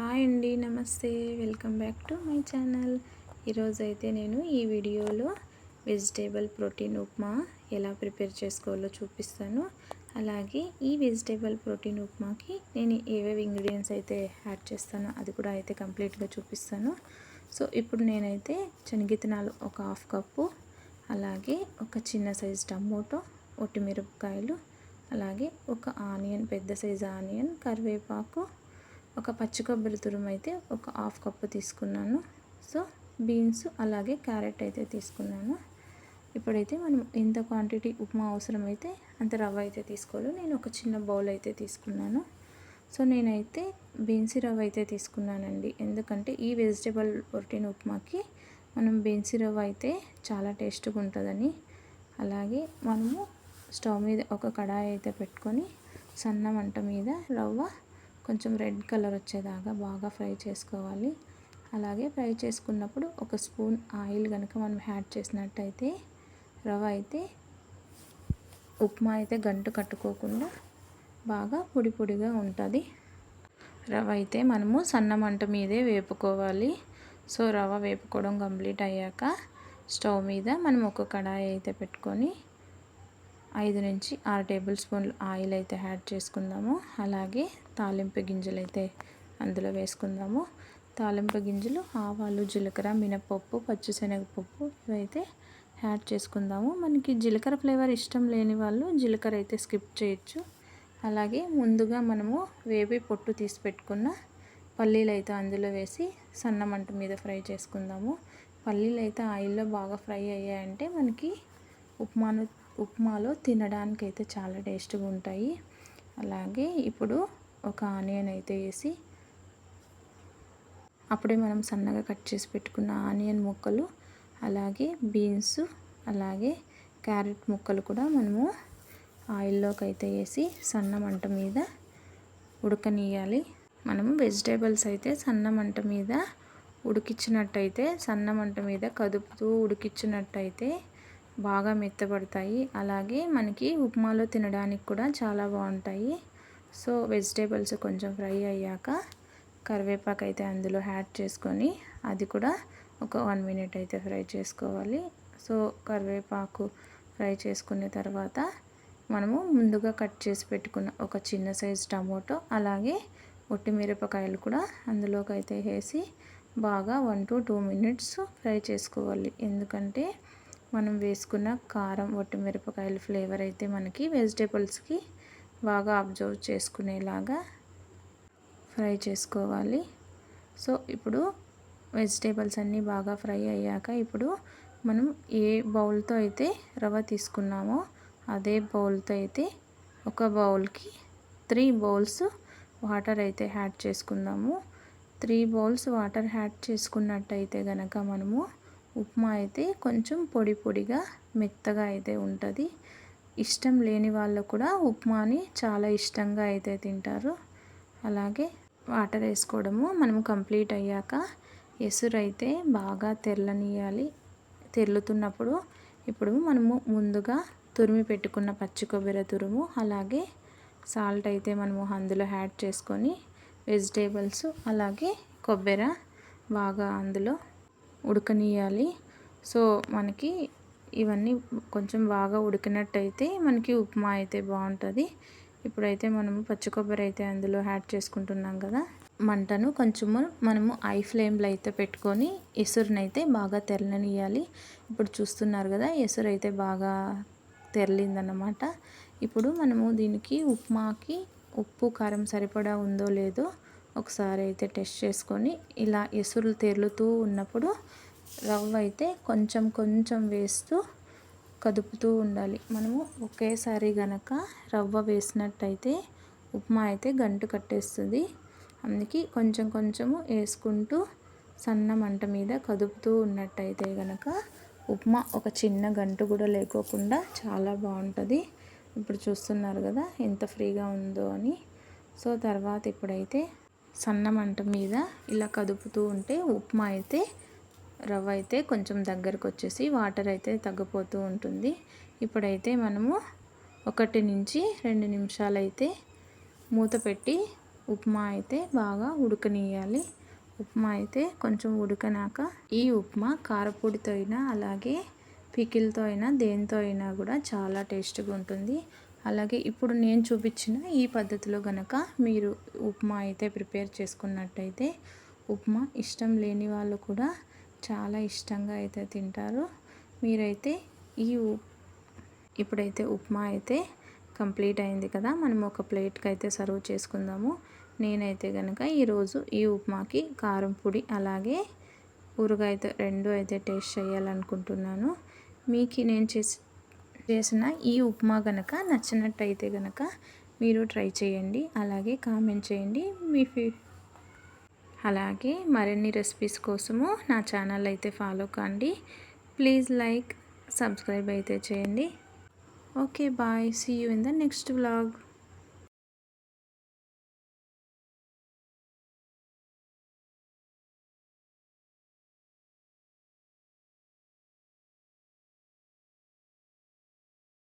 Hi అండి, నమస్తే. Welcome back to my channel. ఈరోజైతే నేను ఈ వీడియోలో వెజిటేబుల్ ప్రోటీన్ ఉప్మా ఎలా ప్రిపేర్ చేసుకోవాలో చూపిస్తాను. అలాగే ఈ వెజిటేబుల్ ప్రోటీన్ ఉప్మాకి నేను ఏవేవి ఇంగ్రీడియంట్స్ అయితే యాడ్ చేస్తానో అది కూడా అయితే కంప్లీట్గా చూపిస్తాను. సో ఇప్పుడు నేనైతే శనగిత్తనాలు ఒక హాఫ్ కప్పు, అలాగే ఒక చిన్న సైజు టమోటో, ఒట్టిమిరపకాయలు, అలాగే ఒక ఆనియన్, పెద్ద సైజు ఆనియన్, కరివేపాకు, ఒక పచ్చి కొబ్బరి తురుము అయితే ఒక హాఫ్ కప్పు తీసుకున్నాను. సో బీన్స్ అలాగే క్యారెట్ అయితే తీసుకున్నాను. ఇప్పుడైతే మనం ఎంత క్వాంటిటీ ఉప్మా అవసరమైతే అంత రవ్వ అయితే తీసుకోవాలి. నేను ఒక చిన్న బౌల్ అయితే తీసుకున్నాను. సో నేనైతే బీన్సీ రవ్వ అయితే తీసుకున్నానండి. ఎందుకంటే ఈ వెజిటేబుల్ ప్రోటీన్ ఉప్మాకి మనం బీన్సీ రవ్వ అయితే చాలా టేస్ట్గా ఉంటుందని. అలాగే మనము స్టవ్ మీద ఒక కడాయి అయితే పెట్టుకొని సన్న మంట మీద రవ్వ కొంచెం రెడ్ కలర్ వచ్చేదాకా బాగా ఫ్రై చేసుకోవాలి. అలాగే ఫ్రై చేసుకున్నప్పుడు ఒక స్పూన్ ఆయిల్ కనుక మనం యాడ్ చేసినట్టయితే రవ్వ అయితే ఉప్మా అయితే గంటు కట్టుకోకుండా బాగా పొడి పొడిగా ఉంటుంది. రవ్వ అయితే మనము సన్న మంట మీదే వేపుకోవాలి. సో రవ్వ వేపుకోవడం కంప్లీట్ అయ్యాక స్టవ్ మీద మనం ఒక కడాయి అయితే పెట్టుకొని 5 నుంచి 6 టేబుల్ స్పూన్లు ఆయిల్ అయితే యాడ్ చేసుకుందాము. అలాగే తాలింపు గింజలు అయితే అందులో వేసుకుందాము. తాలింపు గింజలు ఆవాలు, జీలకర్ర, మినపప్పు, పచ్చిశనగపప్పు ఇవైతే యాడ్ చేసుకుందాము. మనకి జీలకర్ర ఫ్లేవర్ ఇష్టం లేని వాళ్ళు జీలకర్ర అయితే స్కిప్ చేయొచ్చు. అలాగే ముందుగా మనము వేపి పొట్టు తీసి పెట్టుకున్న పల్లీలు అయితే అందులో వేసి సన్న మంట మీద ఫ్రై చేసుకుందాము. పల్లీలు అయితే ఆయిల్లో బాగా ఫ్రై అయ్యాయంటే మనకి ఉప్మాలో తినడానికి అయితే చాలా టేస్ట్గా ఉంటాయి. అలాగే ఇప్పుడు ఒక ఆనియన్ అయితే వేసి అప్పుడే మనం సన్నగా కట్ చేసి పెట్టుకున్న ఆనియన్ ముక్కలు, అలాగే బీన్స్, అలాగే క్యారెట్ ముక్కలు కూడా మనము ఆయిల్లోకి అయితే వేసి సన్న మంట మీద ఉడకనియాలి. మనము వెజిటేబుల్స్ అయితే సన్న మంట మీద ఉడికించినట్టయితే, సన్న మంట మీద కదుపుతూ ఉడికించినట్టయితే బాగా మెత్తబడతాయి. అలాగే మనకి ఉప్మాలో తినడానికి కూడా చాలా బాగుంటాయి. సో వెజిటేబుల్స్ కొంచెం ఫ్రై అయ్యాక కరివేపాకు అయితే అందులో యాడ్ చేసుకొని అది కూడా ఒక 1 మినిట్ అయితే ఫ్రై చేసుకోవాలి. సో కరివేపాకు ఫ్రై చేసుకున్న తర్వాత మనము ముందుగా కట్ చేసి పెట్టుకున్న ఒక చిన్న సైజు టమోటో, అలాగే ఒట్టిమిరపకాయలు కూడా అందులోకి అయితే వేసి బాగా 1 to 2 మినిట్స్ ఫ్రై చేసుకోవాలి. ఎందుకంటే మనం వేసుకున్న కారం, ఒట్టిమిరపకాయల ఫ్లేవర్ అయితే మనకి వెజిటేబుల్స్కి బాగా అబ్జర్వ్ చేసుకునేలాగా ఫ్రై చేసుకోవాలి. సో ఇప్పుడు వెజిటేబుల్స్ అన్నీ బాగా ఫ్రై అయ్యాక ఇప్పుడు మనం ఏ బౌల్తో అయితే రవ్వ తీసుకున్నామో అదే బౌల్తో అయితే ఒక బౌల్కి 3 బౌల్స్ వాటర్ అయితే యాడ్ చేసుకుందాము. 3 బౌల్స్ వాటర్ యాడ్ చేసుకున్నట్టయితే కనుక మనము ఉప్మా అయితే కొంచెం పొడి పొడిగా మెత్తగా అయితే ఉంటుంది. ఇష్టం లేని వాళ్ళు కూడా ఉప్మాని చాలా ఇష్టంగా అయితే తింటారు. అలాగే వాటర్ వేసుకోవడము మనము కంప్లీట్ అయ్యాక ఎసురు అయితే బాగా తెరలనియాలి. తెరులుతున్నప్పుడు ఇప్పుడు మనము ముందుగా తురిమి పెట్టుకున్న పచ్చి కొబ్బరి తురుము, అలాగే సాల్ట్ అయితే మనము అందులో యాడ్ చేసుకొని వెజిటేబుల్స్ అలాగే కొబ్బరి బాగా అందులో ఉడకనియాలి. సో మనకి ఇవన్నీ కొంచెం బాగా ఉడికినట్టయితే మనకి ఉప్మా అయితే బాగుంటుంది. ఇప్పుడైతే మనము పచ్చి కొబ్బరి అయితే అందులో యాడ్ చేసుకుంటున్నాం కదా. మంటను కొంచెము మనము ఐ ఫ్లేమ్లో అయితే పెట్టుకొని ఎసురునైతే బాగా తెరలనియాలి. ఇప్పుడు చూస్తున్నారు కదా, ఎసురు అయితే బాగా తెరలిందన్నమాట. ఇప్పుడు మనము దీనికి ఉప్మాకి ఉప్పు కారం సరిపడా ఉందో లేదో ఒకసారి అయితే టెస్ట్ చేసుకొని ఇలా ఎసురులు తెరులుతూ ఉన్నప్పుడు రవ్వ అయితే కొంచెం కొంచెం వేస్తూ కదుపుతూ ఉండాలి. మనము ఒకేసారి గనక రవ్వ వేసినట్టయితే ఉప్మా అయితే గంటు కట్టేస్తుంది. అందుకే కొంచెం కొంచెము వేసుకుంటూ సన్న మంట మీద కదుపుతూ ఉన్నట్టయితే కనుక ఉప్మా ఒక చిన్న గంటు కూడా లేకోకుండా చాలా బాగుంటుంది. ఇప్పుడు చూస్తున్నారు కదా ఎంత ఫ్రీగా ఉందో అని. సో తర్వాత ఇప్పుడైతే సన్న మంట మీద ఇలా కదుపుతూ ఉంటే ఉప్మా అయితే రవ్వ అయితే కొంచెం దగ్గరకు వచ్చేసి వాటర్ అయితే తగ్గిపోతూ ఉంటుంది. ఇప్పుడైతే మనము 1 నుంచి 2 నిమిషాలు అయితే మూత పెట్టి ఉప్మా అయితే బాగా ఉడకనియాలి. ఉప్మా అయితే కొంచెం ఉడకనాక ఈ ఉప్మా కారపొడితో అయినా అలాగే పికిల్తో అయినా దేనితో అయినా కూడా చాలా టేస్ట్గా ఉంటుంది. అలాగే ఇప్పుడు నేను చూపించిన ఈ పద్ధతిలో గనక మీరు ఉప్మా అయితే ప్రిపేర్ చేసుకున్నట్టయితే ఉప్మా ఇష్టం లేని వాళ్ళు కూడా చాలా ఇష్టంగా అయితే తింటారు. మీరైతే ఇప్పుడైతే ఉప్మా అయితే కంప్లీట్ అయింది కదా, మనం ఒక ప్లేట్కి అయితే సర్వ్ చేసుకుందాము. నేనైతే కనుక ఈరోజు ఈ ఉప్మాకి కారం పొడి అలాగే ఊరగాయతో రెండు అయితే టేస్ట్ చేయాలనుకుంటున్నాను. మీకు నేను చేసిన ఈ ఉప్మా కనుక నచ్చినట్టయితే కనుక మీరు ట్రై చేయండి. అలాగే కామెంట్ చేయండి. అలాగే మరిన్ని రెసిపీస్ కోసము నా ఛానల్ అయితే ఫాలో కండి. ప్లీజ్ లైక్, సబ్స్క్రైబ్ అయితే చేయండి. Okay bye, see you in the next vlog.